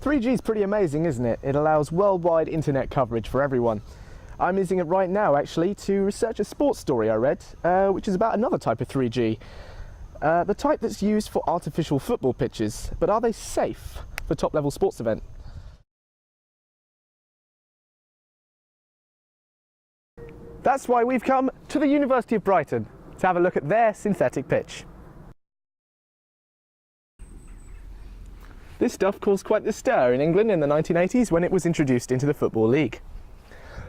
3G is pretty amazing, isn't it? It allows worldwide internet coverage for everyone. I'm using it right now actually to research a sports story I read, which is about another type of 3G. The type that's used for artificial football pitches, but are they safe for top-level sports event? That's why we've come to the University of Brighton to have a look at their synthetic pitch. This stuff caused quite the stir in England in the 1980s when it was introduced into the Football League.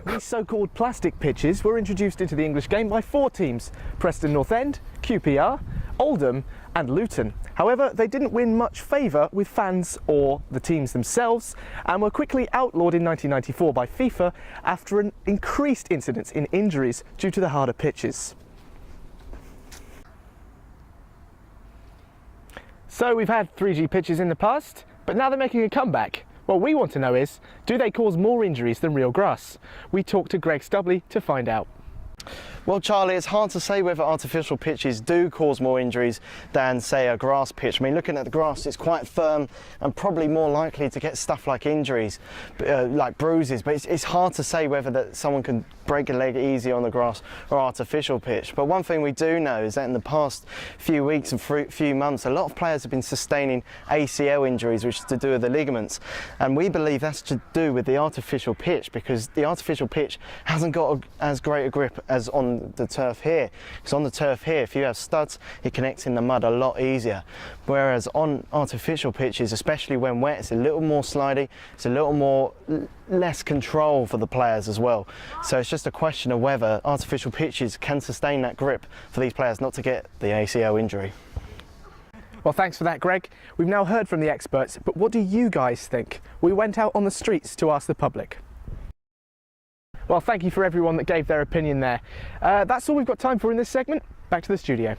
These so-called plastic pitches were introduced into the English game by 4 teams: Preston North End, QPR, Oldham and Luton. However, they didn't win much favour with fans or the teams themselves and were quickly outlawed in 1994 by FIFA after an increased incidence in injuries due to the harder pitches. So we've had 3G pitches in the past, but now they're making a comeback. What we want to know is, do they cause more injuries than real grass? We talked to Greg Stubley to find out. Well, Charlie, it's hard to say whether artificial pitches do cause more injuries than, say, a grass pitch. I mean, looking at the grass, it's quite firm and probably more likely to get stuff like injuries, like bruises. But it's hard to say whether someone can break a leg easy on the grass or artificial pitch. But one thing we do know is that in the past few weeks and few months, a lot of players have been sustaining ACL injuries, which is to do with the ligaments. And we believe that's to do with the artificial pitch, because the artificial pitch hasn't got as great a grip as on the turf here. Because on the turf here, if you have studs, it connects in the mud a lot easier. Whereas on artificial pitches, especially when wet, it's a little more slidey, it's a little more less control for the players as well. So it's just a question of whether artificial pitches can sustain that grip for these players not to get the ACL injury. Well, thanks for that, Greg. We've now heard from the experts, but what do you guys think? We went out on the streets to ask the public. Well, thank you for everyone that gave their opinion there. That's all we've got time for in this segment. Back to the studio.